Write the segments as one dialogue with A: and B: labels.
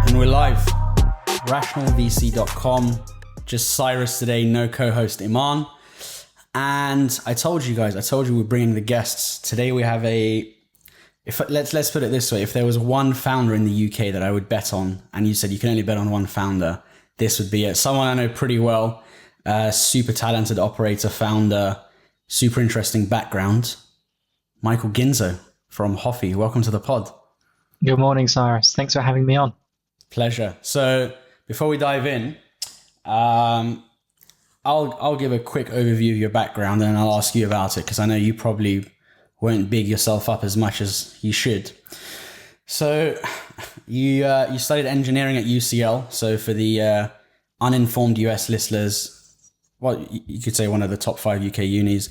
A: And we're live. RationalVC.com. Just Cyrus today, no co-host Iman. And I told you we're bringing the guests. Today we have let's put it this way. If there was one founder in the UK that I would bet on, and you said you can only bet on one founder, this would be it. Someone I know pretty well, super talented operator, founder, super interesting background. Michael Ginzo from Hofy. Welcome to the pod.
B: Good morning, Cyrus. Thanks for having me on.
A: Pleasure. So before we dive in, I'll give a quick overview of your background and I'll ask you about it because I know you probably won't big yourself up as much as you should. So you studied engineering at UCL. So for the uninformed US listeners, well, you could say one of the top 5 UK unis.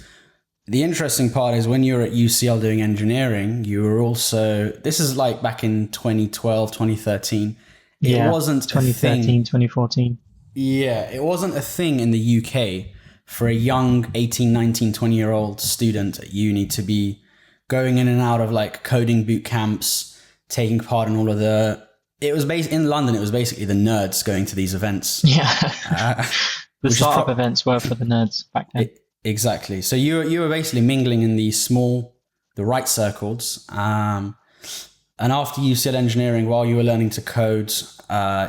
A: The interesting part is when you were at UCL doing engineering, you were also, this is like back in 2012, 2013. It wasn't
B: 2013, 2014.
A: Yeah, it wasn't a thing in the UK for a young 18, 19, 20-year-old student at uni to be going in and out of like coding boot camps, taking part in all of in London, it was basically the nerds going to these events.
B: Yeah. The startup events were for the nerds back then.
A: Exactly. So you were basically mingling in the right circles. And after you said engineering, while you were learning to code,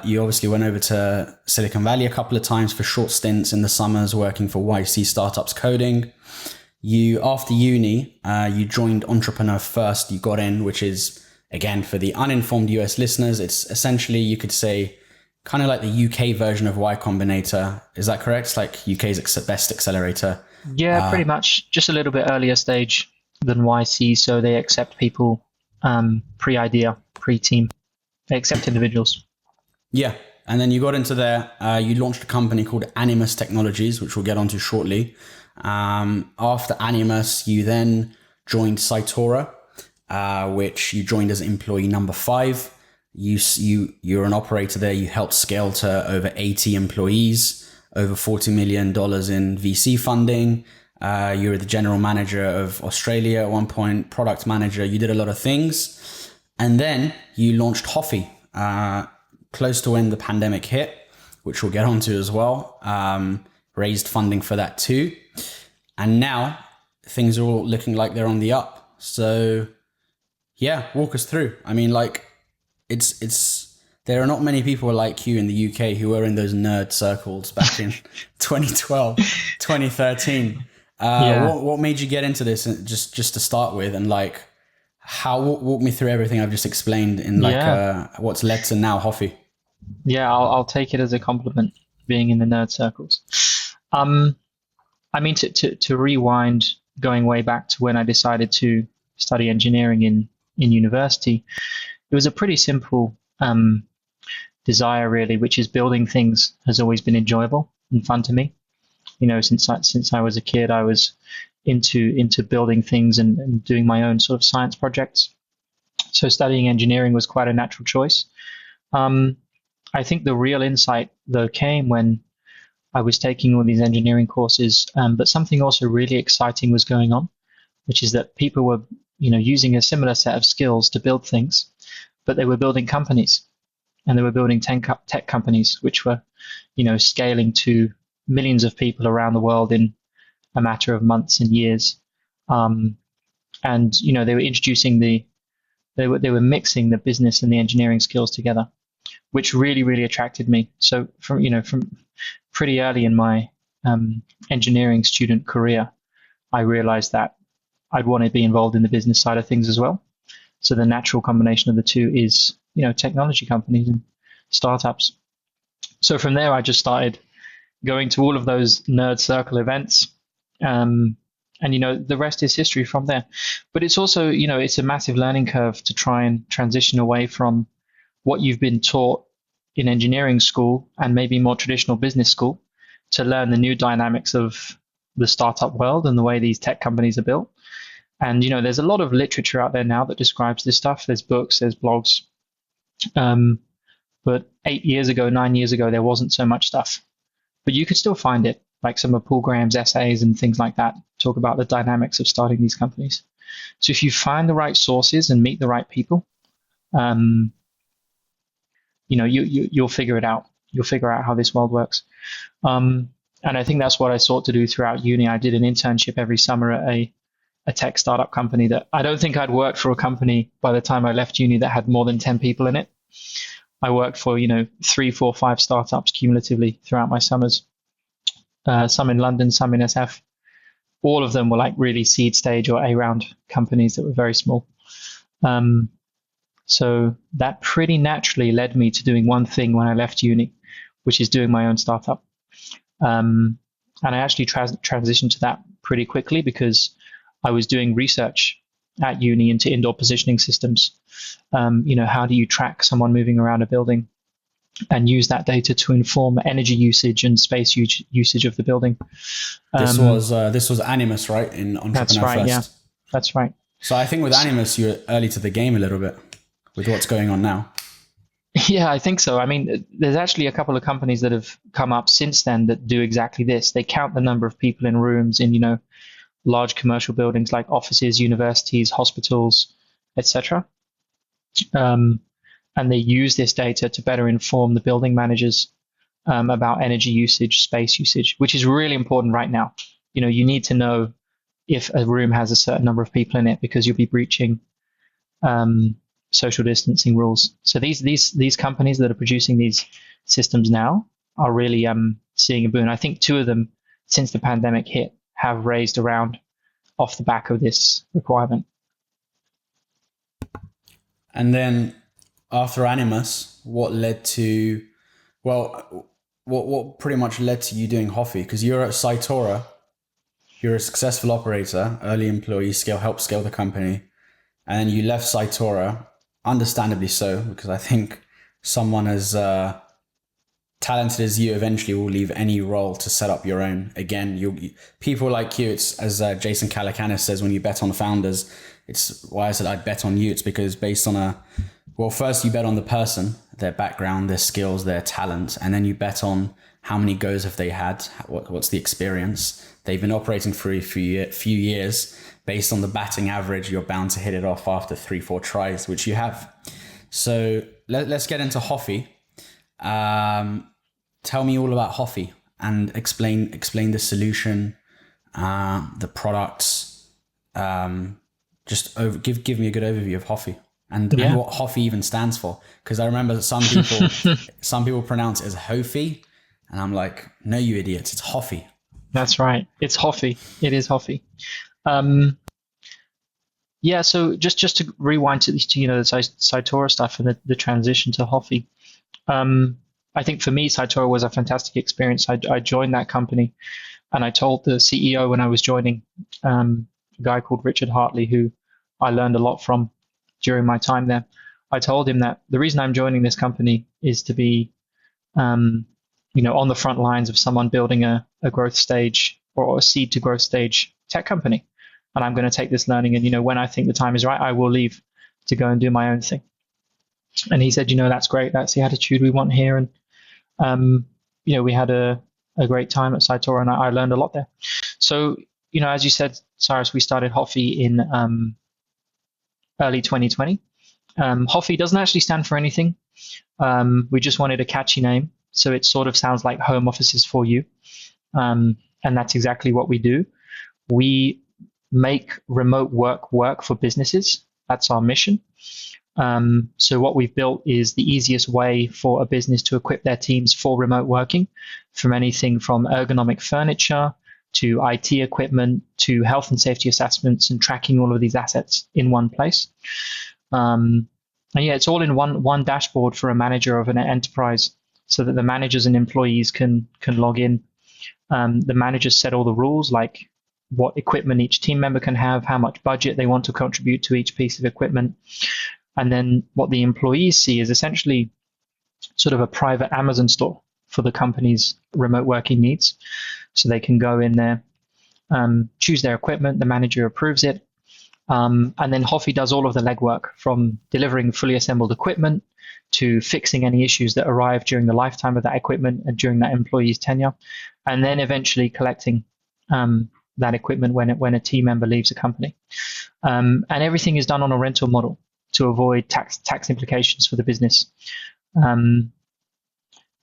A: you obviously went over to Silicon Valley a couple of times for short stints in the summers working for YC startups coding. After uni, you joined Entrepreneur First. You got in, which is, again, for the uninformed US listeners, it's essentially, you could say, kind of like the UK version of Y Combinator. Is that correct? It's like UK's best accelerator.
B: Yeah, pretty much. Just a little bit earlier stage than YC, so they accept people pre-idea, pre-team. They accept individuals.
A: Yeah. And then you got into there. You launched a company called Animus Technologies, which we'll get onto shortly. After Animus, you then joined Cytora, which you joined as employee number 5. You're an operator there. You helped scale to over 80 employees, over $40 million in VC funding. You were the general manager of Australia at one point, product manager. You did a lot of things. And then you launched Hofy, close to when the pandemic hit, which we'll get onto as well. Raised funding for that too. And now things are all looking like they're on the up. So yeah, walk us through. I mean, like there are not many people like you in the UK who were in those nerd circles back in 2012, 2013. What made you get into this just to start with, and like walk me through everything I've just explained in what's led to now Hofy.
B: Yeah, I'll take it as a compliment being in the nerd circles. I mean, to rewind, going way back to when I decided to study engineering in university, it was a pretty simple desire really, which is building things has always been enjoyable and fun to me. You know, since I was a kid, I was into building things and doing my own sort of science projects. So studying engineering was quite a natural choice. I think the real insight though came when I was taking all these engineering courses, but something also really exciting was going on, which is that people were, using a similar set of skills to build things, but they were building companies, and they were building tech companies, which were, scaling to millions of people around the world in a matter of months and years. And, they were introducing they were mixing the business and the engineering skills together, which really, really attracted me. So from pretty early in my engineering student career, I realized that I'd want to be involved in the business side of things as well. So the natural combination of the two is, technology companies and startups. So from there, I just started going to all of those nerd circle events. And, the rest is history from there. But it's also, it's a massive learning curve to try and transition away from what you've been taught in engineering school and maybe more traditional business school to learn the new dynamics of the startup world and the way these tech companies are built. And, there's a lot of literature out there now that describes this stuff. There's books, there's blogs. But 9 years ago, there wasn't so much stuff. But you could still find it, like some of Paul Graham's essays and things like that. talk about the dynamics of starting these companies. So if you find the right sources and meet the right people, you'll figure it out. You'll figure out how this world works. And I think that's what I sought to do throughout uni. I did an internship every summer at a tech startup company that I don't think I'd worked for a company by the time I left uni that had more than 10 people in it. I worked for, 3, 4, 5 startups cumulatively throughout my summers. Some in London, some in SF. All of them were like really seed stage or A-round companies that were very small. So that pretty naturally led me to doing one thing when I left uni, which is doing my own startup. And I actually transitioned to that pretty quickly because I was doing research at uni into indoor positioning systems. How do you track someone moving around a building and use that data to inform energy usage and space usage of the building?
A: This was Animus, right? In Entrepreneur
B: That's right,
A: First.
B: yeah. That's right.
A: So I think with Animus, you're early to the game a little bit with what's going on now.
B: Yeah, I think so. I mean, there's actually a couple of companies that have come up since then that do exactly this. They count the number of people in rooms in, large commercial buildings like offices, universities, hospitals, etc. And they use this data to better inform the building managers about energy usage, space usage, which is really important right now. You need to know if a room has a certain number of people in it because you'll be breaching social distancing rules. So these companies that are producing these systems now are really seeing a boon. I think 2 of them, since the pandemic hit, have raised a round off the back of this requirement.
A: And then after Animus, what pretty much led to you doing Hofy? Because you're at Cytora, you're a successful operator, early employee, help scale the company. And then you left Cytora, understandably so, because I think someone as talented as you eventually will leave any role to set up your own. Again, people like you, it's as Jason Calacanis says, when you bet on founders, it's why I said I'd bet on you. It's because based on first you bet on the person, their background, their skills, their talent, and then you bet on how many goes have they had, what's the experience. They've been operating for a few years. Based on the batting average, you're bound to hit it off after 3-4 tries, which you have. So let's get into Hofy. Tell me all about Hofy and explain the solution, the products. Give me a good overview of Hofy and what Hofy even stands for. Because I remember that some people pronounce it as Hofy, and I'm like, no, you idiots, it's Hofy.
B: That's right, it's Hofy. It is Hofy. So just to rewind to the Cytora stuff and the transition to Hofy. I think for me, Cytora was a fantastic experience. I joined that company, and I told the CEO when I was joining, a guy called Richard Hartley, who I learned a lot from during my time there. I told him that the reason I'm joining this company is to be, on the front lines of someone building a growth stage or a seed to growth stage tech company. And I'm going to take this learning, and when I think the time is right, I will leave to go and do my own thing. And he said, that's great. That's the attitude we want here. And we had a great time at Cytora, and I learned a lot there. So as you said, Cyrus, we started Hofy in early 2020. Hofy doesn't actually stand for anything. We just wanted a catchy name, so it sort of sounds like home offices for you, and that's exactly what we do. We make remote work for businesses. That's our mission. So what we've built is the easiest way for a business to equip their teams for remote working, from anything from ergonomic furniture to IT equipment to health and safety assessments and tracking all of these assets in one place. It's all in one dashboard for a manager of an enterprise, so that the managers and employees can log in. The managers set all the rules, like what equipment each team member can have, how much budget they want to contribute to each piece of equipment. And then what the employees see is essentially sort of a private Amazon store for the company's remote working needs. So they can go in there, choose their equipment, the manager approves it. And then Hofy does all of the legwork, from delivering fully assembled equipment to fixing any issues that arrive during the lifetime of that equipment and during that employee's tenure, and then eventually collecting that equipment when a team member leaves a company. And everything is done on a rental model to avoid tax implications for the business.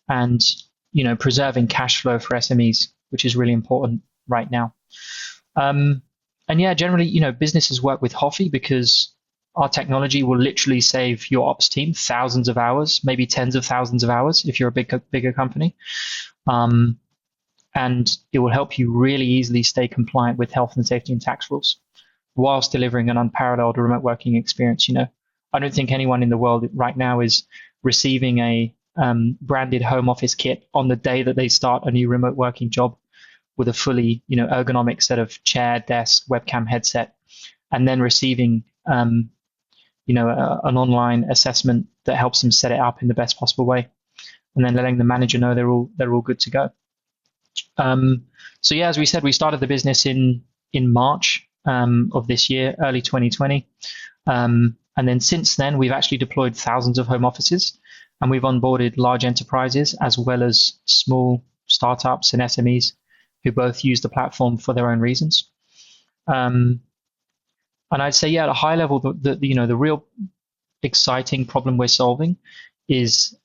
B: And preserving cash flow for SMEs, which is really important right now. And yeah, generally, businesses work with Hofy because our technology will literally save your ops team thousands of hours, maybe tens of thousands of hours if you're a bigger company. And it will help you really easily stay compliant with health and safety and tax rules whilst delivering an unparalleled remote working experience. I don't think anyone in the world right now is receiving a branded home office kit on the day that they start a new remote working job with a fully, ergonomic set of chair, desk, webcam, headset, and then receiving, an online assessment that helps them set it up in the best possible way, and then letting the manager know they're all good to go. So yeah, as we said, we started the business in March of this year, early 2020, and then since then we've actually deployed thousands of home offices. And we've onboarded large enterprises as well as small startups and SMEs who both use the platform for their own reasons. And I'd say, yeah, at a high level, the real exciting problem we're solving is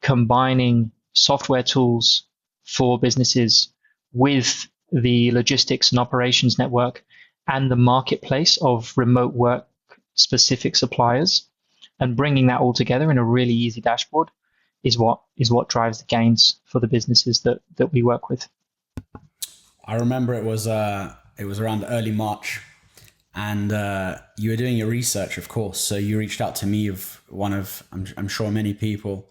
B: combining software tools for businesses with the logistics and operations network and the marketplace of remote work specific suppliers. And bringing that all together in a really easy dashboard is what drives the gains for the businesses that we work with.
A: I remember it was around early March, and you were doing your research, of course. So you reached out to me of one of I'm sure many people,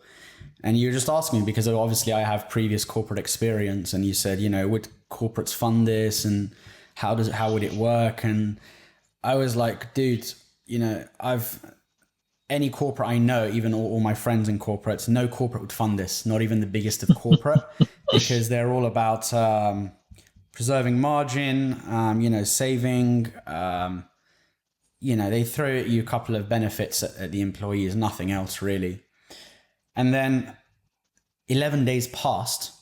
A: and you were just asking me because obviously I have previous corporate experience, and you said, would corporates fund this, and how would it work? And I was like, dude, any corporate I know, even all my friends in corporates, no corporate would fund this, not even the biggest of corporate, because they're all about preserving margin, saving, they throw at you a couple of benefits at the employees, nothing else really. And then 11 days passed,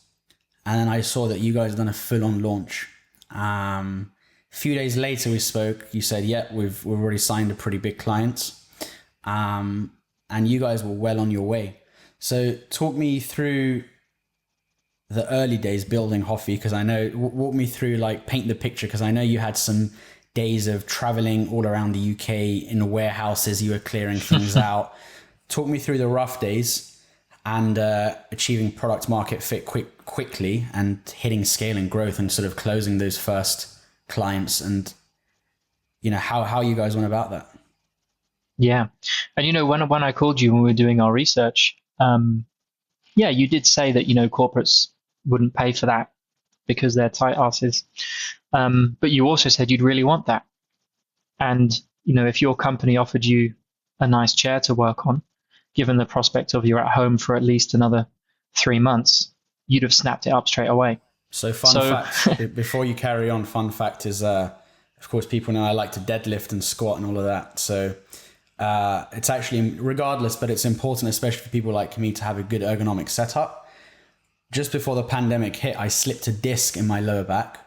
A: and then I saw that you guys had done a full-on launch. A few days later we spoke, you said, yeah, we've already signed a pretty big client. And you guys were well on your way. So talk me through the early days building Hofy, because I know, walk me through, paint the picture, because I know you had some days of traveling all around the UK in warehouses, you were clearing things out. Talk me through the rough days and achieving product market fit quickly and hitting scale and growth and sort of closing those first clients, and how you guys went about that.
B: Yeah. And, when I called you when we were doing our research, you did say that, corporates wouldn't pay for that because they're tight asses. But you also said you'd really want that. And, if your company offered you a nice chair to work on, given the prospect of you're at home for at least another 3 months, you'd have snapped it up straight away.
A: So fact, before you carry on, fun fact is, of course, people know I like to deadlift and squat and all of that. So it's actually, regardless, but it's important, especially for people like me, to have a good ergonomic setup. Just before the pandemic hit, I slipped a disc in my lower back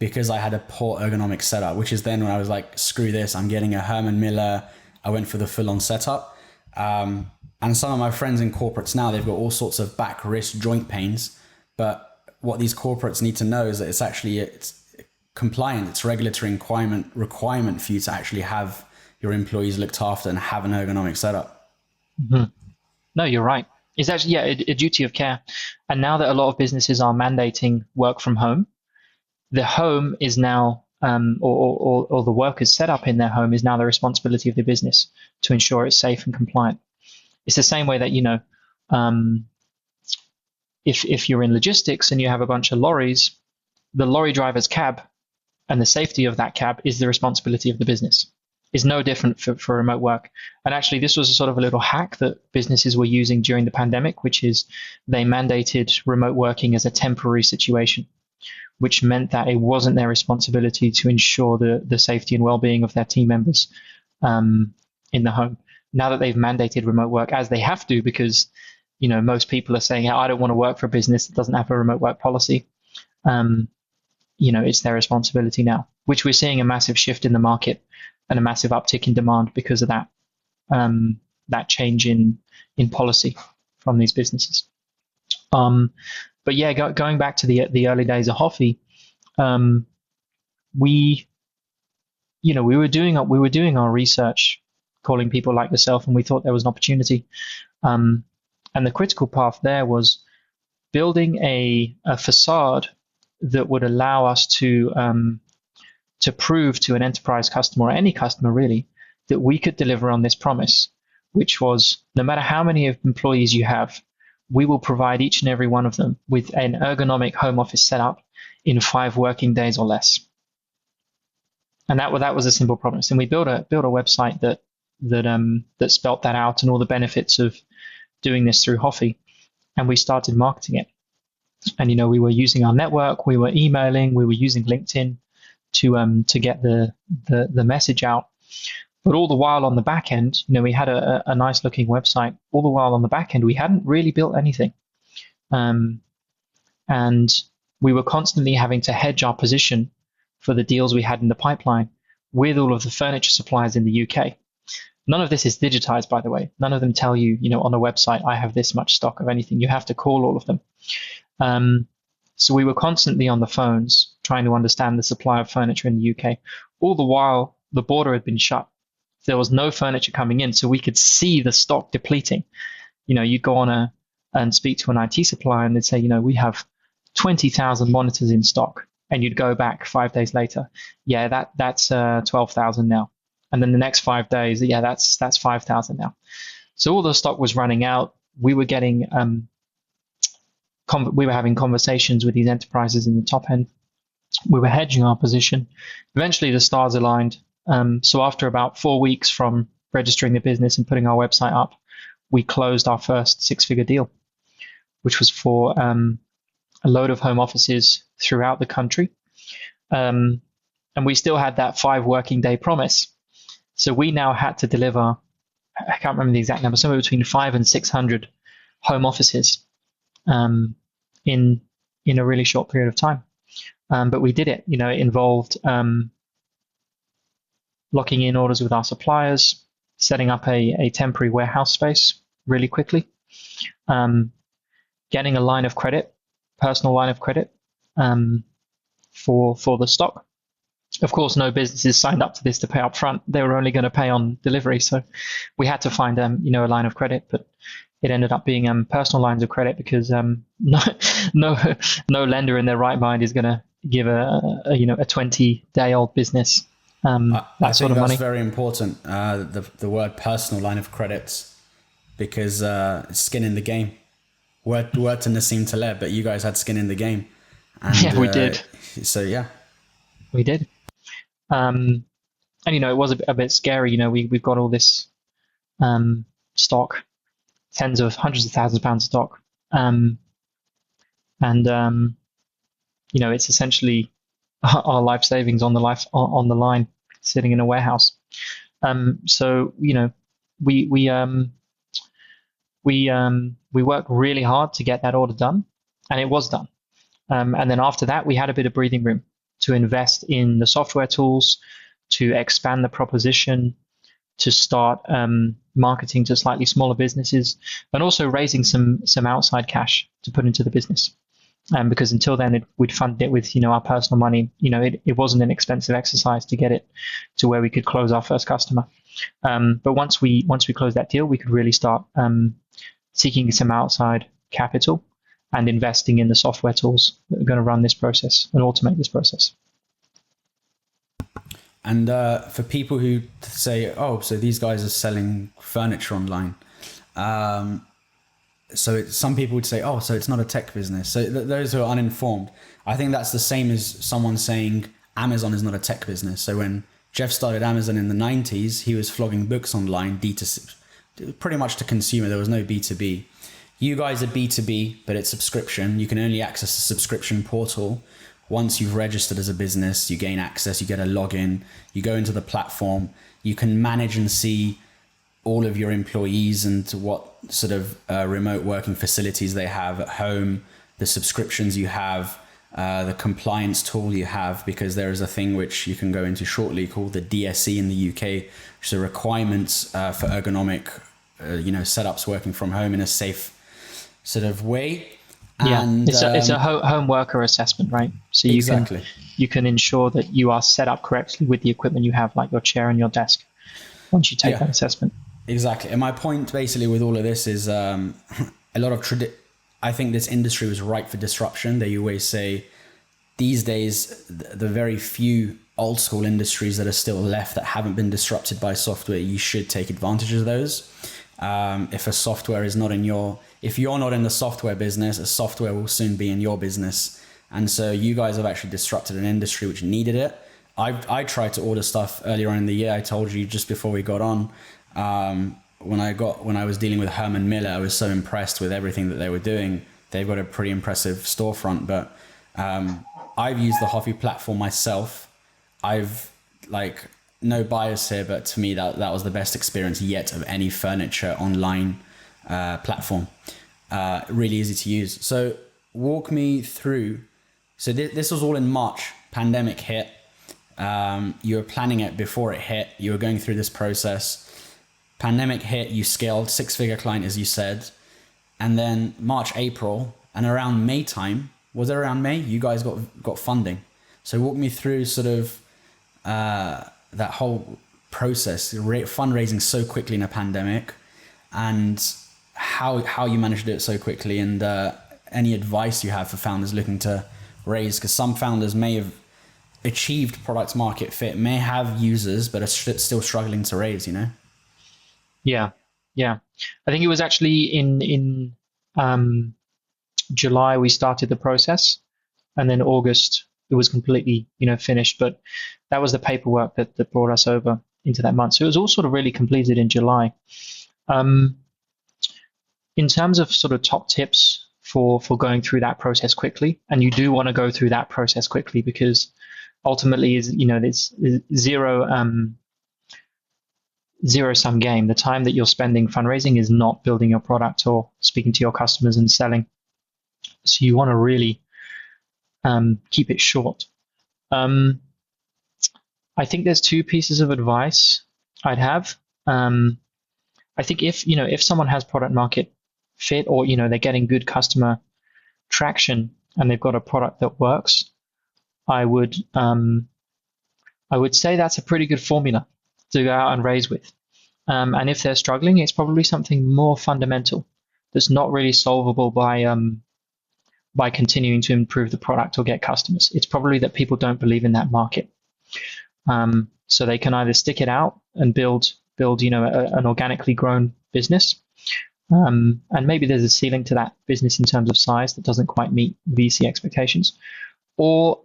A: because I had a poor ergonomic setup, which is then when I was like, screw this, I'm getting a Herman Miller. I went for the full-on setup. And some of my friends in corporates now, they've got all sorts of back, wrist, joint pains. But what these corporates need to know is that it's compliant, it's regulatory requirement for you to actually have your employees looked after and have an ergonomic setup.
B: Mm-hmm. No, you're right. It's actually, a duty of care. And now that a lot of businesses are mandating work from home, the home is now, or the workers set up in their home is now the responsibility of the business to ensure it's safe and compliant. It's the same way that, if you're in logistics and you have a bunch of lorries, the lorry driver's cab and the safety of that cab is the responsibility of the business. Is no different for remote work. And actually, this was a sort of a little hack that businesses were using during the pandemic, which is they mandated remote working as a temporary situation, which meant that it wasn't their responsibility to ensure the safety and well-being of their team members in the home. Now that they've mandated remote work, as they have to, because most people are saying, I don't want to work for a business that doesn't have a remote work policy. It's their responsibility now. which we're seeing a massive shift in the market and a massive uptick in demand because of that change in policy from these businesses. But yeah, going back to the early days of Hofy, we were doing our research, calling people like yourself, and we thought there was an opportunity. And the critical path there was building a facade that would allow us to prove to an enterprise customer, or any customer really, that we could deliver on this promise, which was, no matter how many employees you have, we will provide each and every one of them with an ergonomic home office setup in 5 working days or less. And that was a simple promise. And we built a website that spelt that out and all the benefits of doing this through Hofy. And we started marketing it. And we were using our network, we were emailing, we were using LinkedIn to get the message out. But all the while on the back end, we had a nice looking website. All the while on the back end, we hadn't really built anything. And we were constantly having to hedge our position for the deals we had in the pipeline with all of the furniture suppliers in the UK. None of this is digitized, by the way. None of them tell you, on a website, I have this much stock of anything. You have to call all of them. So we were constantly on the phones trying to understand the supply of furniture in the UK. All the while, the border had been shut. There was no furniture coming in, so we could see the stock depleting. You'd go on and speak to an IT supplier, and they'd say, we have 20,000 monitors in stock. And you'd go back 5 days later. Yeah, that's 12,000 now. And then the next 5 days, yeah, that's 5,000 now. So all the stock was running out. We were getting we were having conversations with these enterprises in the top end. We were hedging our position. Eventually, the stars aligned. So after about 4 weeks from registering the business and putting our website up, we closed our first 6-figure deal, which was for a load of home offices throughout the country. And we still had that 5 working day promise. So we now had to deliver, I can't remember the exact number, somewhere between 500 and 600 home offices in a really short period of time. But we did it. It involved locking in orders with our suppliers, setting up a temporary warehouse space really quickly, getting a line of credit, personal line of credit for the stock. Of course, no businesses signed up to this to pay up front. They were only going to pay on delivery. So we had to find a line of credit, but it ended up being personal lines of credit because no lender in their right mind is going to give a 20-day-old business that sort of money.
A: That's very important. The word personal line of credits, because it's skin in the game. Word to Nassim Taleb, but you guys had skin in the game. And,
B: yeah, we did.
A: So yeah,
B: we did. And it was a bit scary. We've got all this stock, hundreds of thousands of pounds of stock, and it's essentially our life savings on the line, sitting in a warehouse. So we worked really hard to get that order done, and it was done. And then after that, we had a bit of breathing room to invest in the software tools, to expand the proposition, to start marketing to slightly smaller businesses, and also raising some outside cash to put into the business. Because until then, we'd fund it with our personal money. It wasn't an expensive exercise to get it to where we could close our first customer. But once we closed that deal, we could really start seeking some outside capital and investing in the software tools that are going to run this process and automate this process.
A: And for people who say, oh, so these guys are selling furniture online. So some people would say, oh, so it's not a tech business. So those who are uninformed, I think that's the same as someone saying Amazon is not a tech business. So when Jeff started Amazon in the 90s, he was flogging books online, D2C, pretty much to consumer. There was no B2B. You guys are B2B, but it's subscription. You can only access the subscription portal. Once you've registered as a business, you gain access, you get a login, you go into the platform, you can manage and see all of your employees and what sort of remote working facilities they have at home, the subscriptions you have, the compliance tool you have, because there is a thing which you can go into shortly called the DSE in the UK, which is a requirements for ergonomic, setups working from home in a safe sort of way.
B: Yeah,
A: And
B: it's a home worker assessment, right? So
A: exactly.
B: you can ensure that you are set up correctly with the equipment you have, like your chair and your desk, once you take that assessment.
A: Exactly. And my point basically with all of this is a lot of I think this industry was ripe for disruption. They always say these days, the very few old school industries that are still left that haven't been disrupted by software, you should take advantage of those. If a software is not if you're not in the software business, a software will soon be in your business. And so you guys have actually disrupted an industry which needed it. I tried to order stuff earlier on in the year. I told you just before we got on, when I was dealing with Herman Miller, I was so impressed with everything that they were doing. They've got a pretty impressive storefront, but I've used the Hofy platform myself. I've no bias here, but to me that was the best experience yet of any furniture online platform. Really easy to use. So walk me through. So this was all in March. Pandemic hit. You were planning it before it hit. You were going through this process. Pandemic hit. You scaled 6-figure client, as you said, and then March, April, and around May time. Was it around May? You guys got funding. So walk me through sort of that whole process, fundraising so quickly in a pandemic, and how you managed to do it so quickly, and any advice you have for founders looking to raise, because some founders may have achieved product market fit, may have users, but are still struggling to raise,
B: Yeah. I think it was actually in July we started the process, and then August it was completely finished. But that was the paperwork that brought us over into that month. So it was all sort of really completed in July. In terms of sort of top tips for going through that process quickly, and you do want to go through that process quickly, because ultimately it's zero sum game. The time that you're spending fundraising is not building your product or speaking to your customers and selling. So you want to really keep it short. I think there's two pieces of advice I'd have. I think if someone has product market fit, or they're getting good customer traction and they've got a product that works, I would say that's a pretty good formula to go out and raise with. And if they're struggling, it's probably something more fundamental that's not really solvable by continuing to improve the product or get customers. It's probably that people don't believe in that market. So they can either stick it out and build an organically grown business, and maybe there's a ceiling to that business in terms of size that doesn't quite meet VC expectations. Or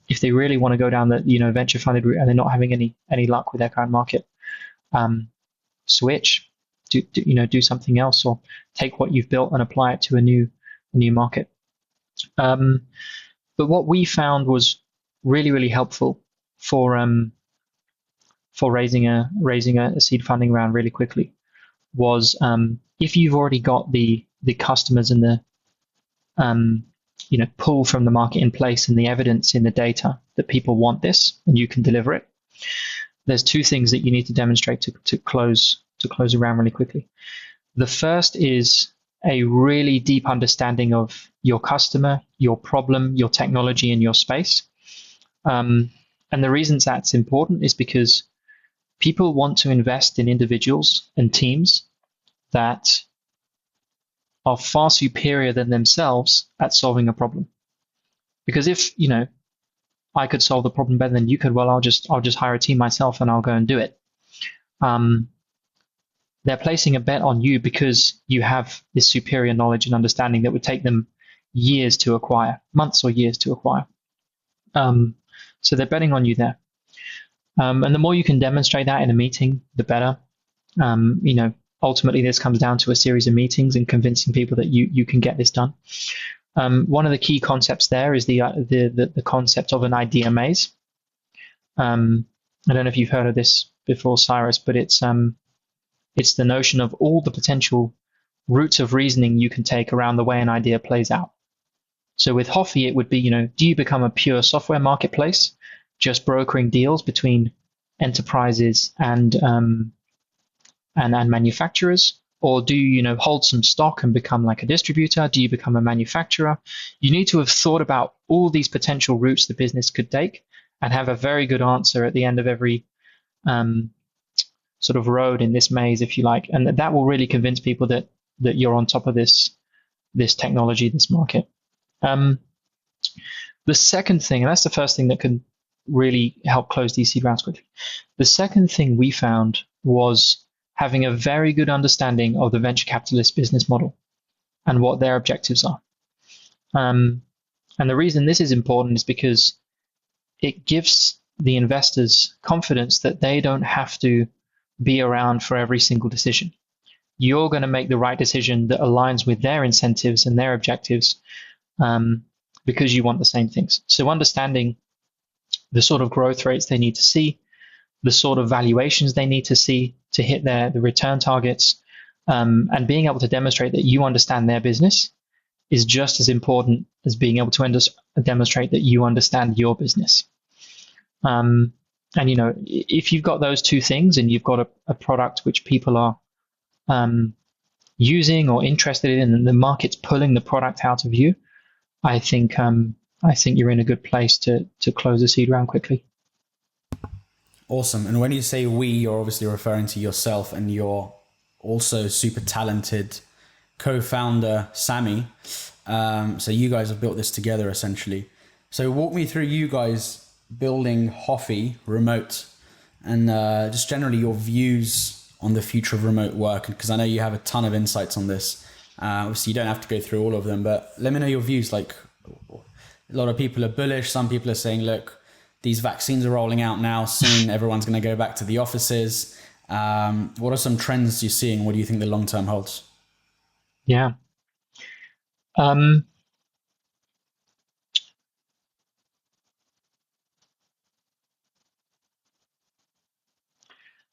B: if they really want to go down the venture funded route and they're not having any luck with their current market, switch, do something else, or take what you've built and apply it to a new market. But what we found was really, really helpful for raising a seed funding round really quickly was if you've already got the customers and the pull from the market in place and the evidence in the data that people want this and you can deliver it. There's two things that you need to demonstrate to close a round really quickly. The first is a really deep understanding of your customer, your problem, your technology, and your space. And the reasons that's important is because people want to invest in individuals and teams that are far superior than themselves at solving a problem. Because if, I could solve the problem better than you could, well, I'll just hire a team myself and I'll go and do it. They're placing a bet on you because you have this superior knowledge and understanding that would take them years to acquire, months or years to acquire. So they're betting on you there. And the more you can demonstrate that in a meeting, the better. Ultimately, this comes down to a series of meetings and convincing people that you can get this done. One of the key concepts there is the concept of an idea maze. I don't know if you've heard of this before, Cyrus, but it's the notion of all the potential routes of reasoning you can take around the way an idea plays out. So with Hofy, it would be, do you become a pure software marketplace, just brokering deals between enterprises and manufacturers? Or do you, hold some stock and become like a distributor? Do you become a manufacturer? You need to have thought about all these potential routes the business could take and have a very good answer at the end of every sort of road in this maze, if you like. And that will really convince people that you're on top of this technology, this market. The second thing, and that's the first thing that can really help close these seed rounds quickly. The second thing we found was having a very good understanding of the venture capitalist business model and what their objectives are. And the reason this is important is because it gives the investors confidence that they don't have to be around for every single decision. You're going to make the right decision that aligns with their incentives and their objectives because you want the same things. So understanding the sort of growth rates they need to see, the sort of valuations they need to see to hit the return targets, and being able to demonstrate that you understand their business is just as important as being able to demonstrate that you understand your business. And if you've got those two things and you've got a product which people are using or interested in, and the market's pulling the product out of you, I think you're in a good place to close the seed round quickly.
A: Awesome. And when you say we, you're obviously referring to yourself and your also super talented co-founder, Sammy. So you guys have built this together essentially. So walk me through you guys building Hofy remote and just generally your views on the future of remote work. Because I know you have a ton of insights on this. Obviously, you don't have to go through all of them, but let me know your views. Like, a lot of people are bullish. Some people are saying, look, these vaccines are rolling out now. Soon, everyone's going to go back to the offices. What are some trends you're seeing? What do you think the long term holds?
B: Yeah.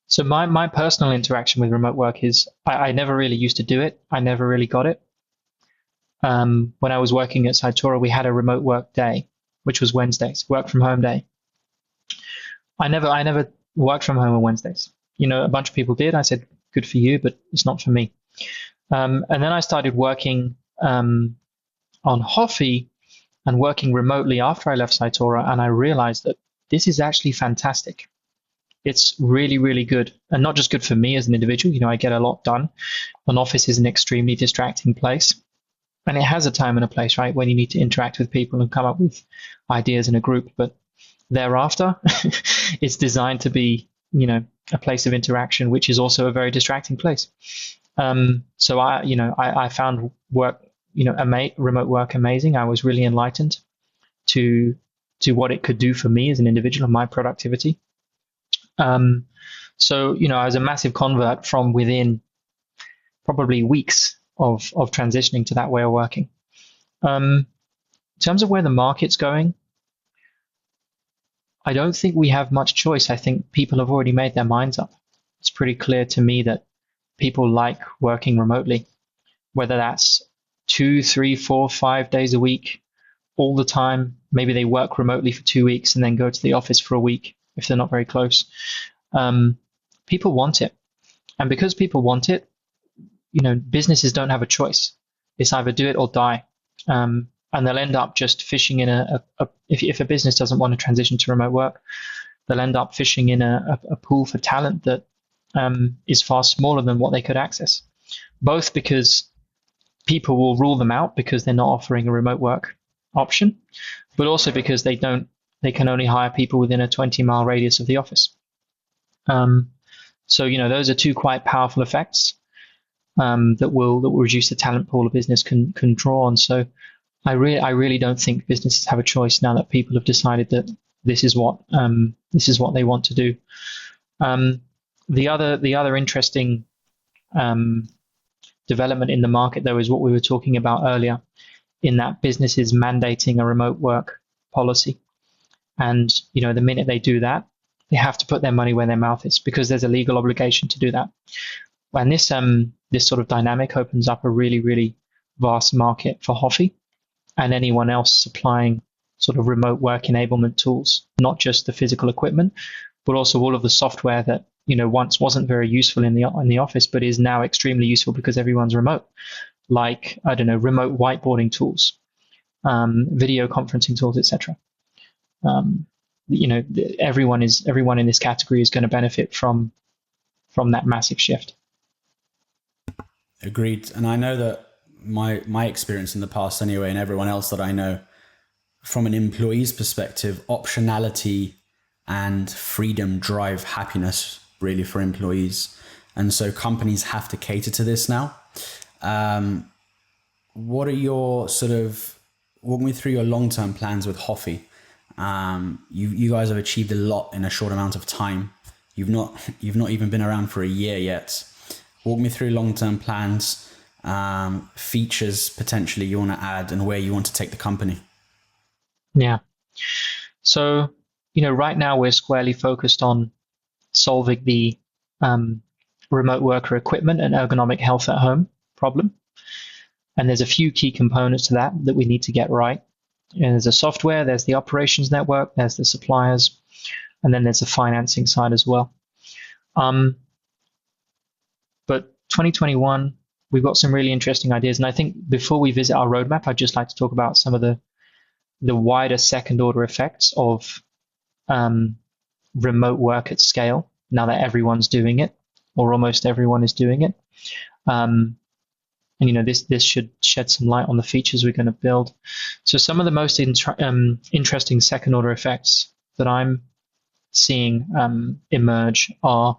B: So my personal interaction with remote work is I never really used to do it. I never really got it. When I was working at Cytora, we had a remote work day, which was Wednesdays, work from home day. I never worked from home on Wednesdays. A bunch of people did. I said, good for you, but it's not for me. And then I started working on Hofy and working remotely after I left Cytora, and I realized that this is actually fantastic. It's really, really good, and not just good for me as an individual. I get a lot done. An office is an extremely distracting place, and it has a time and a place, right, when you need to interact with people and come up with ideas in a group. But thereafter, it's designed to be, a place of interaction, which is also a very distracting place. So I found work, remote work amazing. I was really enlightened to what it could do for me as an individual and my productivity. So I was a massive convert from within probably weeks of transitioning to that way of working. In terms of where the market's going, I don't think we have much choice. I think people have already made their minds up. It's pretty clear to me that people like working remotely, whether that's 2, 3, 4, 5 days a week, all the time. Maybe they work remotely for 2 weeks and then go to the office for a week if they're not very close. People want it. And because people want it, businesses don't have a choice. It's either do it or die. And they'll end up just fishing in if a business doesn't want to transition to remote work, they'll end up fishing in a pool for talent that is far smaller than what they could access. Both because people will rule them out because they're not offering a remote work option, but also because they can only hire people within a 20-mile radius of the office. So those are two quite powerful effects that will reduce the talent pool a business can draw on. So I really don't think businesses have a choice now that people have decided that this is what they want to do. The other interesting development in the market, though, is what we were talking about earlier, in that businesses mandating a remote work policy. And the minute they do that, they have to put their money where their mouth is because there's a legal obligation to do that. And this sort of dynamic opens up a really, really vast market for Hofy. and anyone else supplying sort of remote work enablement tools, not just the physical equipment, but also all of the software that once wasn't very useful in the office, but is now extremely useful because everyone's remote. Like, I don't know, remote whiteboarding tools, video conferencing tools, etc. Everyone in this category is going to benefit from that massive shift.
A: Agreed. And I know that my experience in the past anyway, and everyone else that I know, from an employee's perspective, optionality and freedom drive happiness really for employees. And so companies have to cater to this now. What are your walk me through your long-term plans with Hofy? You guys have achieved a lot in a short amount of time. You've not even been around for a year yet. Walk me through long-term plans, features potentially you want to add, and where you want to take the company.
B: Yeah. So, right now we're squarely focused on solving the remote worker equipment and ergonomic health at home problem. And there's a few key components to that we need to get right. And there's the software, there's the operations network, there's the suppliers, and then there's the financing side as well. But 2021, we've got some really interesting ideas. And I think before we visit our roadmap, I'd just like to talk about some of the wider second order effects of remote work at scale, now that everyone's doing it, or almost everyone is doing it. And this should shed some light on the features we're going to build. So some of the most interesting second order effects that I'm seeing emerge are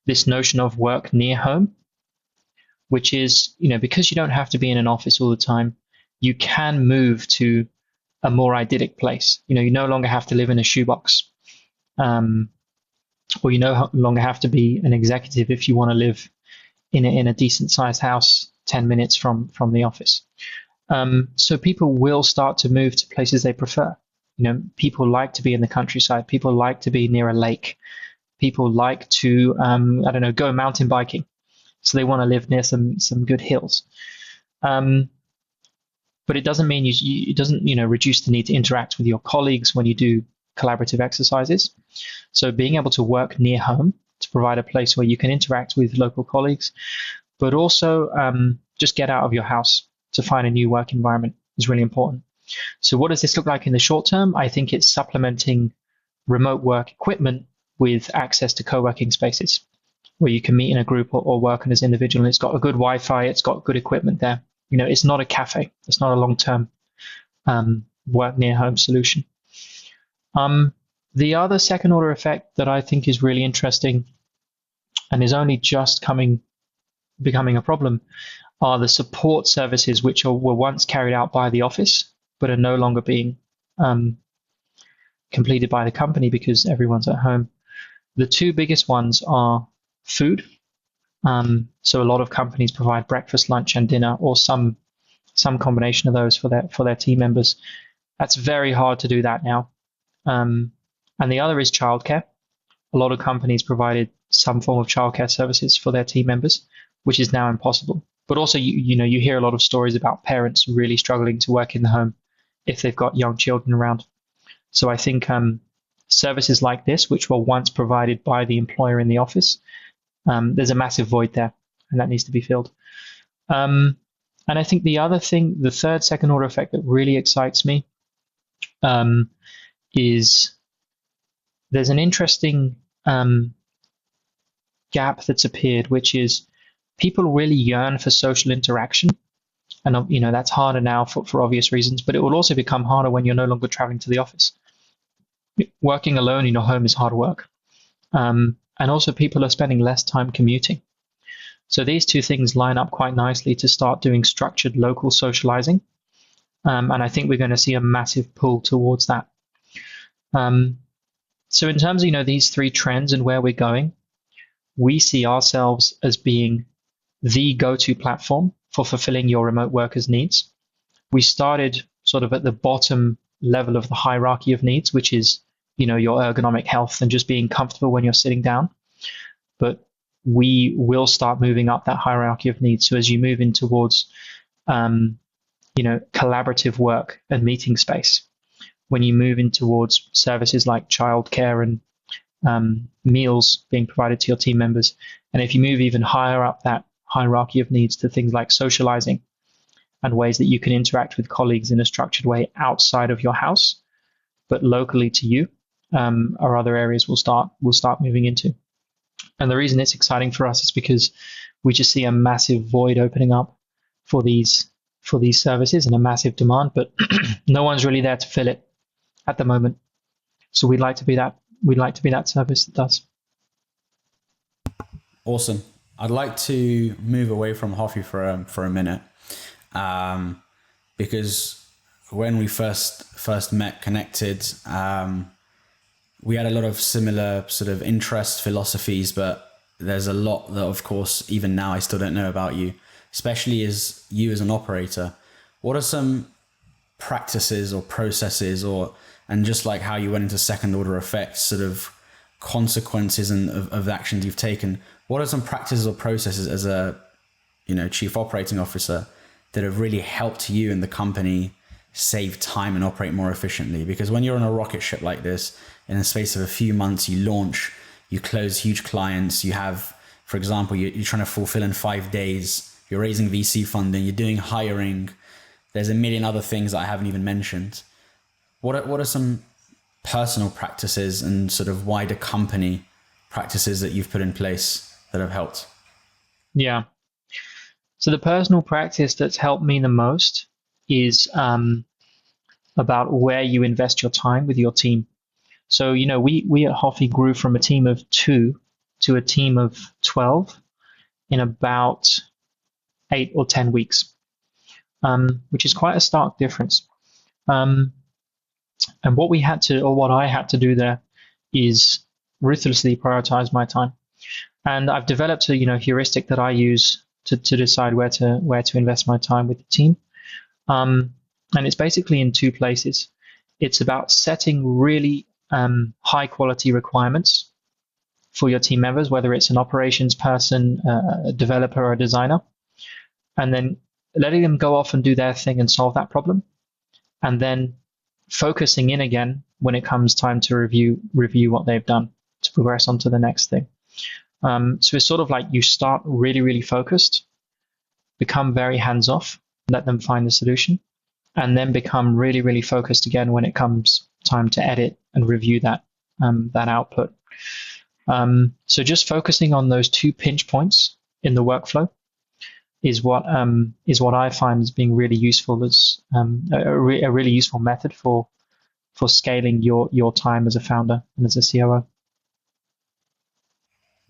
B: this notion of work near home, which is, because you don't have to be in an office all the time, you can move to a more idyllic place. You no longer have to live in a shoebox, or you no longer have to be an executive if you want to live in a decent sized house 10 minutes from the office. So people will start to move to places they prefer. People like to be in the countryside. People like to be near a lake. People like to, go mountain biking. So they want to live near some good hills. But it doesn't mean it doesn't reduce the need to interact with your colleagues when you do collaborative exercises. So being able to work near home to provide a place where you can interact with local colleagues, but also just get out of your house to find a new work environment is really important. So what does this look like in the short term? I think it's supplementing remote work equipment with access to co-working spaces where you can meet in a group or work as an individual. And it's got a good Wi-Fi, it's got good equipment there. It's not a cafe. It's not a long-term work near home solution. The other second order effect that I think is really interesting and is only just becoming a problem are the support services which were once carried out by the office but are no longer being completed by the company because everyone's at home. The two biggest ones are food. So a lot of companies provide breakfast, lunch, and dinner, or some combination of those for their team members. That's very hard to do that now. And the other is childcare. A lot of companies provided some form of childcare services for their team members, which is now impossible. But also, you hear a lot of stories about parents really struggling to work in the home if they've got young children around. So I think services like this, which were once provided by the employer in the office, there's a massive void there, and that needs to be filled. And I think the third second order effect that really excites me is there's an interesting gap that's appeared, which is people really yearn for social interaction. And that's harder now for obvious reasons, but it will also become harder when you're no longer traveling to the office. Working alone in your home is hard work. And also people are spending less time commuting. So these two things line up quite nicely to start doing structured local socializing. And I think we're going to see a massive pull towards that. So in terms of these three trends and where we're going, we see ourselves as being the go-to platform for fulfilling your remote workers' needs. We started sort of at the bottom level of the hierarchy of needs, which is your ergonomic health and just being comfortable when you're sitting down. But we will start moving up that hierarchy of needs. So as you move in towards collaborative work and meeting space. When you move in towards services like childcare and meals being provided to your team members, and if you move even higher up that hierarchy of needs to things like socializing and ways that you can interact with colleagues in a structured way outside of your house, but locally to you, are other areas we'll start moving into. And the reason it's exciting for us is because we just see a massive void opening up for these services and a massive demand, but no one's really there to fill it at the moment. So we'd like to be that service that does.
A: Awesome. I'd like to move away from Hofy for a minute, because when we first met, connected, we had a lot of similar sort of interests, philosophies, but there's a lot that, of course, even now I still don't know about you, especially as you as an operator. What are some practices or processes, and just like how you went into second order effects, sort of consequences and of the actions you've taken? What are some practices or processes as a chief operating officer that have really helped you and the company save time and operate more efficiently? Because when you're on a rocket ship like this, in the space of a few months, you launch, you close huge clients, you have, for example, you're trying to fulfill in 5 days, you're raising VC funding, you're doing hiring, there's a million other things that I haven't even mentioned. What are some personal practices and sort of wider company practices that you've put in place that have helped?
B: Yeah. So the personal practice that's helped me the most is about where you invest your time with your team. So, we at Hofy grew from a team of 2 to a team of 12 in about 8 or 10 weeks, which is quite a stark difference. And what I had to do there is ruthlessly prioritize my time. And I've developed a heuristic that I use to decide where to invest my time with the team. And it's basically in 2 places. It's about setting really high quality requirements for your team members, whether it's an operations person, a developer, or a designer, and then letting them go off and do their thing and solve that problem, and then focusing in again when it comes time to review what they've done to progress on to the next thing. So it's sort of like you start really, really focused, become very hands-off, let them find the solution, and then become really, really focused again when it comes time to edit and review that output. So just focusing on those 2 pinch points in the workflow is what I find as being really useful, as a really useful method for scaling your time as a founder and as a COO.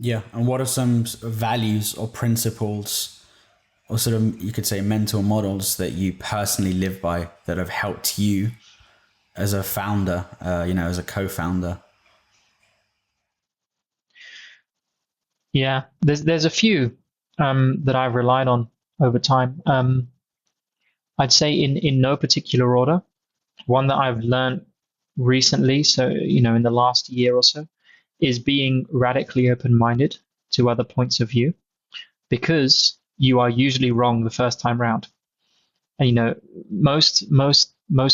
A: Yeah, and what are some values or principles, or sort of, you could say, mental models that you personally live by that have helped you as a founder, as a co-founder?
B: Yeah, there's a few that I've relied on over time. I'd say in no particular order. One that I've learned recently, so in the last year or so, is being radically open-minded to other points of view, because you are usually wrong the first time round. And most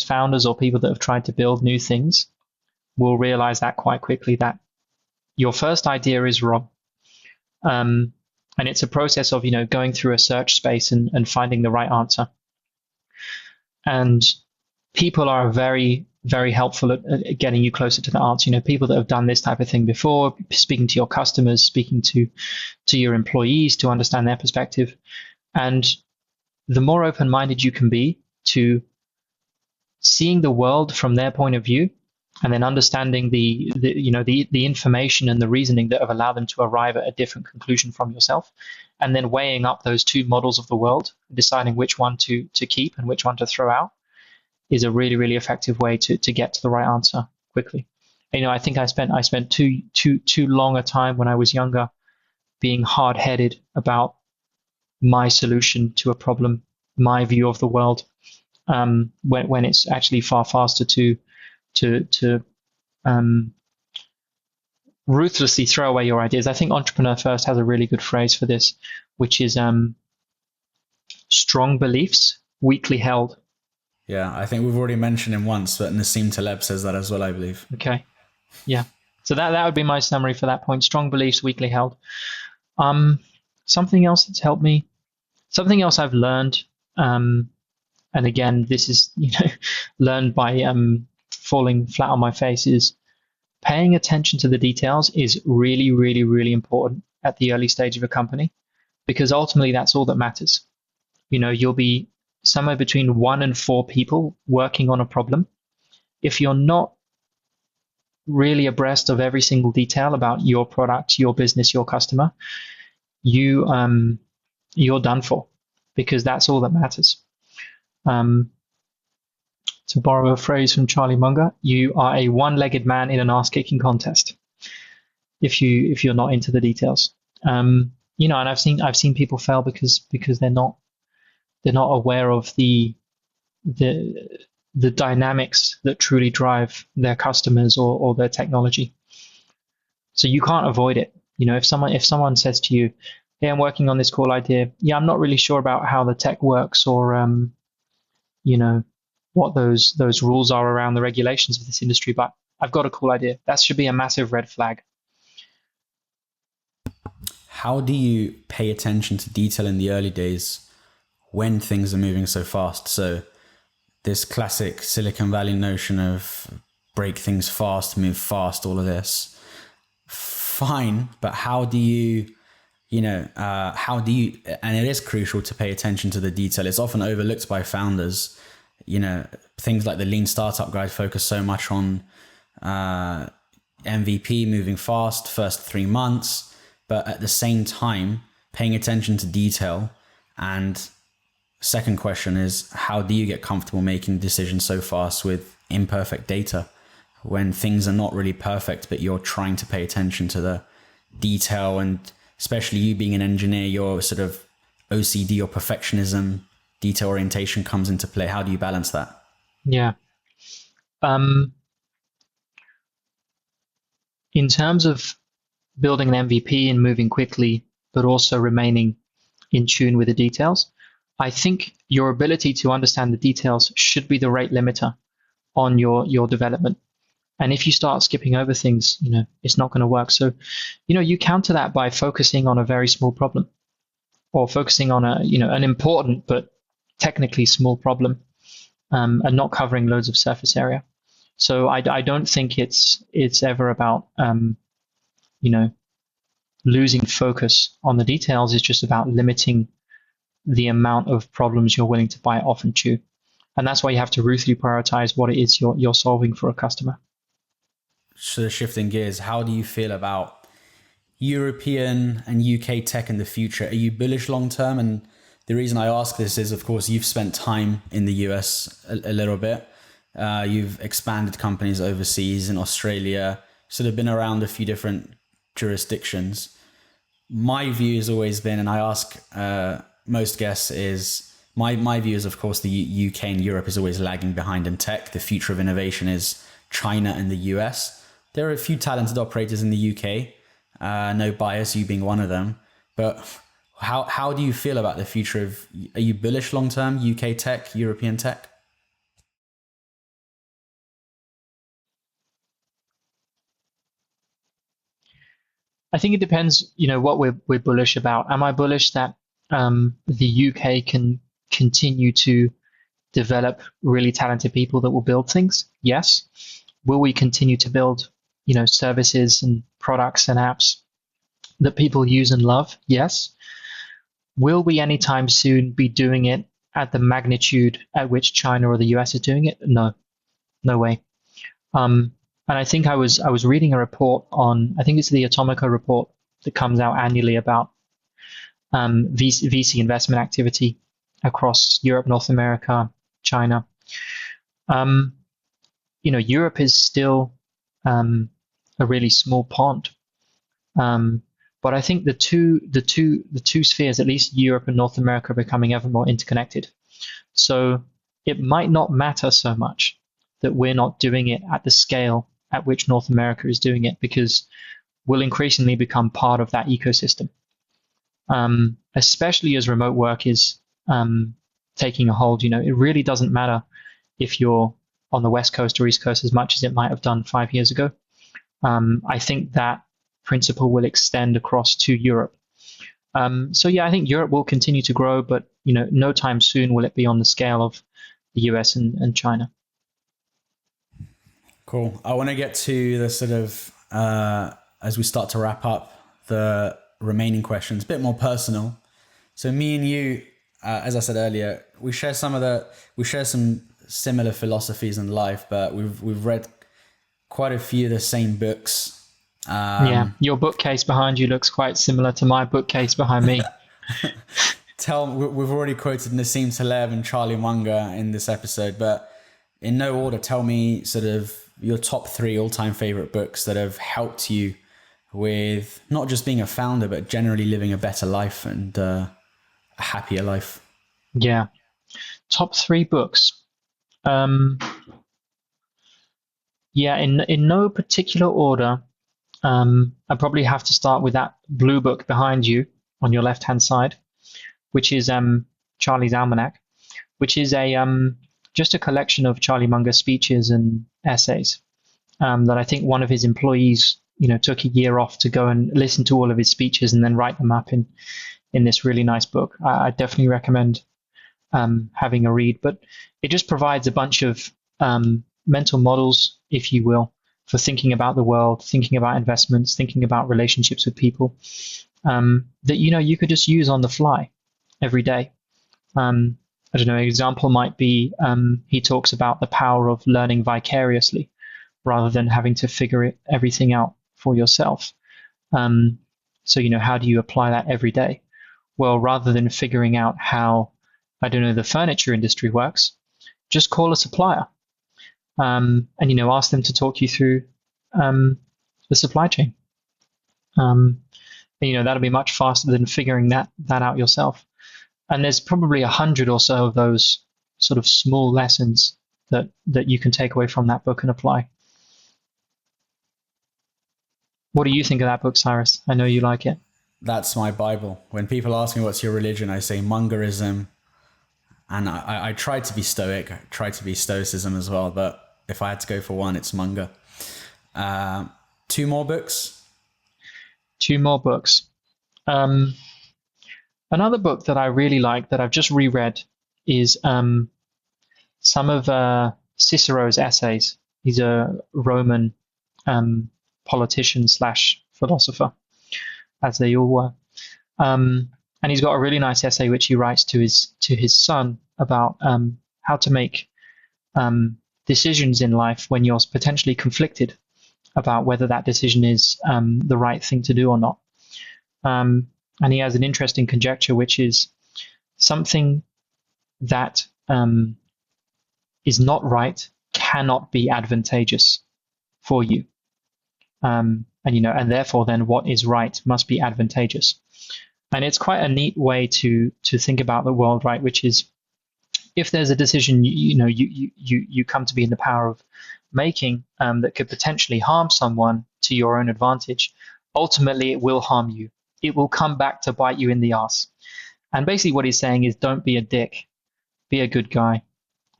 B: founders or people that have tried to build new things will realize that quite quickly, that your first idea is wrong. And it's a process of going through a search space and finding the right answer. And people are very, very helpful at getting you closer to the answer. People that have done this type of thing before, speaking to your customers, speaking to your employees to understand their perspective. And the more open-minded you can be to seeing the world from their point of view, and then understanding the information and the reasoning that have allowed them to arrive at a different conclusion from yourself, and then weighing up those 2 models of the world, deciding which one to keep and which one to throw out, is a really, really effective way to get to the right answer quickly. I think I spent too long a time when I was younger being hard-headed about my solution to a problem, my view of the world, when it's actually far faster to ruthlessly throw away your ideas. I think Entrepreneur First has a really good phrase for this, which is strong beliefs, weakly held,
A: Yeah, I think we've already mentioned him once, but Nassim Taleb says that as well, I believe.
B: Okay. Yeah. So that would be my summary for that point. Strong beliefs, weakly held. Something else that's helped me, something else I've learned, and again, this is learned by falling flat on my face, is paying attention to the details is really, really, really important at the early stage of a company, because ultimately that's all that matters. You'll be somewhere between 1 and 4 people working on a problem. If you're not really abreast of every single detail about your product, your business, your customer, you're done for, because that's all that matters. To borrow a phrase from Charlie Munger, you are a one-legged man in an ass-kicking contest if you're not into the details. And I've seen people fail because they're not aware of the dynamics that truly drive their customers or their technology. So you can't avoid it. If someone says to you, "Hey, I'm working on this cool idea. Yeah, I'm not really sure about how the tech works, or what those rules are around the regulations of this industry, but I've got a cool idea." That should be a massive red flag.
A: How do you pay attention to detail in the early days when things are moving so fast? So this classic Silicon Valley notion of break things fast, move fast, all of this, fine, but how do you, and it is crucial to pay attention to the detail. It's often overlooked by founders. Things like the Lean Startup Guide focus so much on MVP, moving fast, first 3 months, but at the same time, paying attention to detail. And second question is, how do you get comfortable making decisions so fast with imperfect data when things are not really perfect, but you're trying to pay attention to the detail? And especially you being an engineer, your sort of OCD or perfectionism, detail orientation comes into play. How do you balance that?
B: Yeah. In terms of building an MVP and moving quickly, but also remaining in tune with the details, I think your ability to understand the details should be the rate limiter on your development. And if you start skipping over things, it's not going to work. So, you counter that by focusing on a very small problem, or focusing on an important but technically small problem, and not covering loads of surface area. So I don't think it's ever about losing focus on the details. It's just about limiting the amount of problems you're willing to bite off and chew. And that's why you have to ruthlessly prioritize what it is you're solving for a customer.
A: So shifting gears, how do you feel about European and UK tech in the future? Are you bullish long term? And the reason I ask this is, of course, you've spent time in the US a little bit. You've expanded companies overseas in Australia, sort of been around a few different jurisdictions. My view has always been, and I ask most guests, is my view is, of course, the UK and Europe is always lagging behind in tech. The future of innovation is China and the US. There are a few talented operators in the UK, no bias, you being one of them. But how do you feel about the future of, are you bullish long term, UK tech, European tech?
B: I think it depends, what we're bullish about. Am I bullish that the UK can continue to develop really talented people that will build things? Yes. Will we continue to build, services and products and apps that people use and love? Yes. Will we anytime soon be doing it at the magnitude at which China or the US is doing it? No way. And I think I was reading a report on, I think it's the Atomica report that comes out annually about VC investment activity across Europe, North America, China. Europe is still a really small pond. But I think the two spheres, at least Europe and North America, are becoming ever more interconnected. So it might not matter so much that we're not doing it at the scale at which North America is doing it, because we'll increasingly become part of that ecosystem. Especially as remote work is taking a hold. It really doesn't matter if you're on the West Coast or East Coast as much as it might have done 5 years ago. I think that principle will extend across to Europe. So yeah, I think Europe will continue to grow, but no time soon will it be on the scale of the US and China.
A: Cool. I want to get to the sort of, as we start to wrap up, the remaining questions, a bit more personal. So me and you, as I said earlier, we share some similar philosophies in life, but we've read quite a few of the same books.
B: Yeah, your bookcase behind you looks quite similar to my bookcase behind me.
A: We've already quoted Nassim Taleb and Charlie Munger in this episode, but in no order, tell me sort of your top 3 all-time favorite books that have helped you with not just being a founder, but generally living a better life and a happier life.
B: Yeah. Top 3 books. Yeah, in no particular order. I probably have to start with that blue book behind you on your left-hand side, which is Charlie's Almanac, which is just a collection of Charlie Munger's speeches and essays that I think one of his employees, took a year off to go and listen to all of his speeches and then write them up in this really nice book. I definitely recommend having a read, but it just provides a bunch of mental models, if you will, for thinking about the world, thinking about investments, thinking about relationships with people, that you could just use on the fly every day. I don't know, an example might be he talks about the power of learning vicariously rather than having to figure everything out for yourself. So, how do you apply that every day? Well, rather than figuring out how, I don't know, the furniture industry works, just call a supplier. And ask them to talk you through the supply chain. That'll be much faster than figuring that out yourself. And there's probably 100 or so of those sort of small lessons that you can take away from that book and apply. What do you think of that book, Cyrus? I know you like it.
A: That's my Bible. When people ask me what's your religion, I say Mungerism. And I try to be stoic. I try to be stoicism as well. But if I had to go for one, it's Munger. 2 more books?
B: 2 more books. Another book that I really like that I've just reread is some of Cicero's essays. He's a Roman politician / philosopher, as they all were. And he's got a really nice essay which he writes to his son about how to make decisions in life when you're potentially conflicted about whether that decision is the right thing to do or not. And he has an interesting conjecture, which is something that is not right cannot be advantageous for you. And therefore then what is right must be advantageous. And it's quite a neat way to think about the world, right? Which is, if there's a decision you come to be in the power of making that could potentially harm someone to your own advantage, ultimately it will harm you. It will come back to bite you in the ass. And basically what he's saying is, don't be a dick, be a good guy.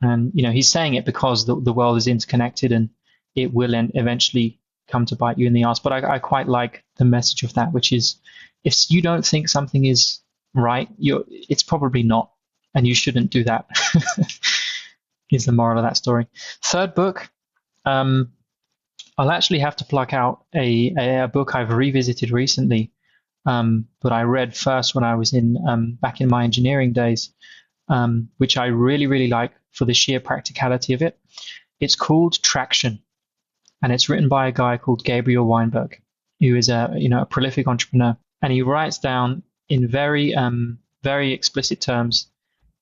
B: And he's saying it because the world is interconnected and it will eventually come to bite you in the ass. But I quite like the message of that, which is, if you don't think something is right, it's probably not, and you shouldn't do that. Is the moral of that story. 3rd book, I'll actually have to pluck out a book I've revisited recently, but I read first when I was back in my engineering days, which I really, really like for the sheer practicality of it. It's called Traction, and it's written by a guy called Gabriel Weinberg, who is a prolific entrepreneur. And he writes down in very, very explicit terms,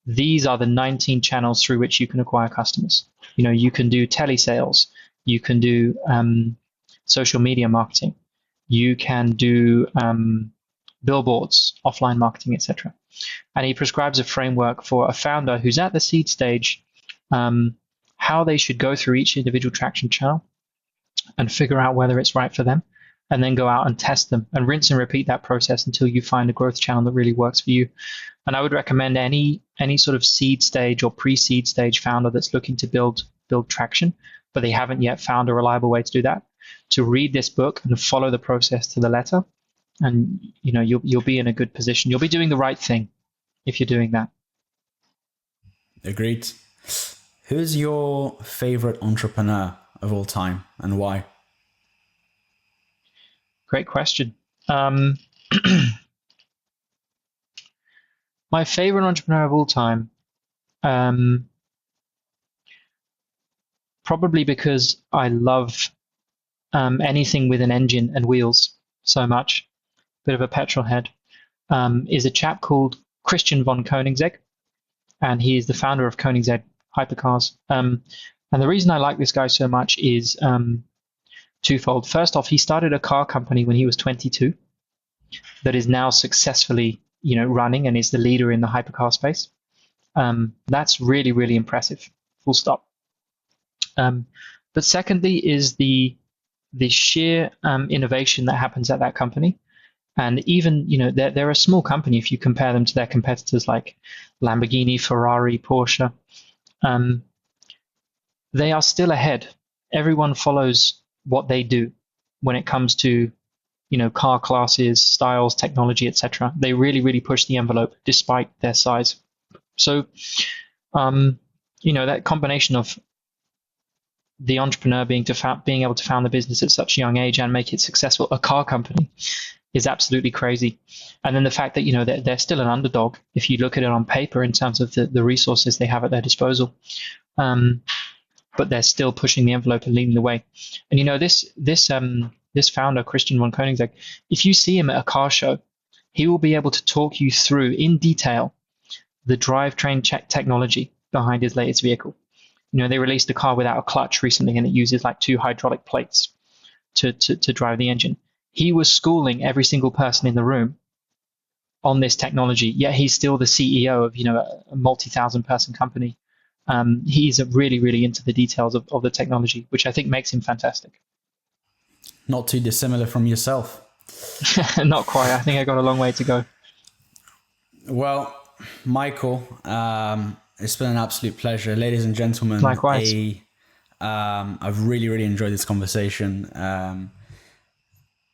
B: these are the 19 channels through which you can acquire customers. You can do telesales, you can do social media marketing, you can do billboards, offline marketing, etc. And he prescribes a framework for a founder who's at the seed stage, how they should go through each individual traction channel and figure out whether it's right for them, and then go out and test them and rinse and repeat that process until you find a growth channel that really works for you. And I would recommend any sort of seed stage or pre-seed stage founder that's looking to build traction, but they haven't yet found a reliable way to do that, to read this book and follow the process to the letter. And you'll be in a good position. You'll be doing the right thing if you're doing that.
A: Agreed. Who's your favorite entrepreneur of all time and why?
B: Great question. My favorite entrepreneur of all time, probably because I love anything with an engine and wheels so much, bit of a petrol head, is a chap called Christian von Koenigsegg, and he is the founder of Koenigsegg Hypercars. And the reason I like this guy so much is twofold. First off, he started a car company when he was 22 that is now successfully, running and is the leader in the hypercar space. That's really, really impressive. Full stop. But secondly is the sheer innovation that happens at that company. And even, they're a small company if you compare them to their competitors like Lamborghini, Ferrari, Porsche. They are still ahead. Everyone follows what they do when it comes to, car classes, styles, technology, etc. They really, really push the envelope despite their size. So, that combination of the entrepreneur being able to found the business at such a young age and make it successful, a car company, is absolutely crazy. And then the fact that they're still an underdog if you look at it on paper in terms of the resources they have at their disposal, but they're still pushing the envelope and leading the way. And this founder, Christian von Koenigsegg, if you see him at a car show, he will be able to talk you through in detail the drivetrain technology behind his latest vehicle. They released a car without a clutch recently, and it uses like 2 hydraulic plates to drive the engine. He was schooling every single person in the room on this technology, yet he's still the CEO of a multi-thousand person company. He's really, really into the details of the technology, which I think makes him fantastic.
A: Not too dissimilar from yourself.
B: Not quite. I think I got a long way to go.
A: Well, Michael, it's been an absolute pleasure. Ladies and gentlemen,
B: likewise.
A: I've really, really enjoyed this conversation.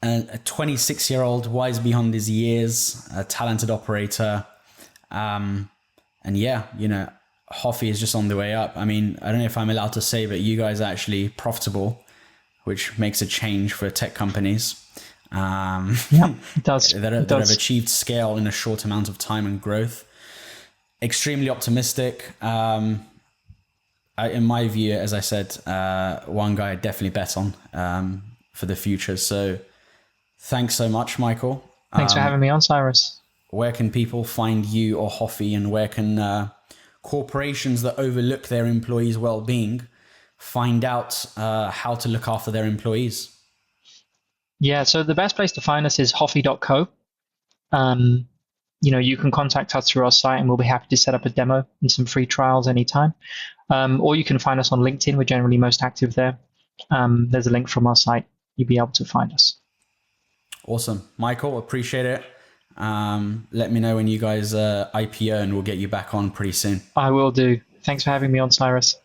A: And a 26-year-old, wise beyond his years, a talented operator. And yeah, Hofy is just on the way up. I mean, I don't know if I'm allowed to say, but you guys are actually profitable, which makes a change for tech companies.
B: Yeah, it does.
A: that have achieved scale in a short amount of time and growth. Extremely optimistic. In my view, as I said, one guy I definitely bet on for the future. So thanks so much, Michael.
B: Thanks for having me on, Cyrus.
A: Where can people find you or Hofy, and where can corporations that overlook their employees' well-being find out how to look after their employees?
B: Yeah, so the best place to find us is hofy.co. You can contact us through our site and we'll be happy to set up a demo and some free trials anytime. Or you can find us on LinkedIn. We're generally most active there. There's a link from our site. You'll be able to find us.
A: Awesome. Michael, appreciate it. Let me know when you guys IPO and we'll get you back on pretty soon.
B: I will do. Thanks for having me on, Cyrus.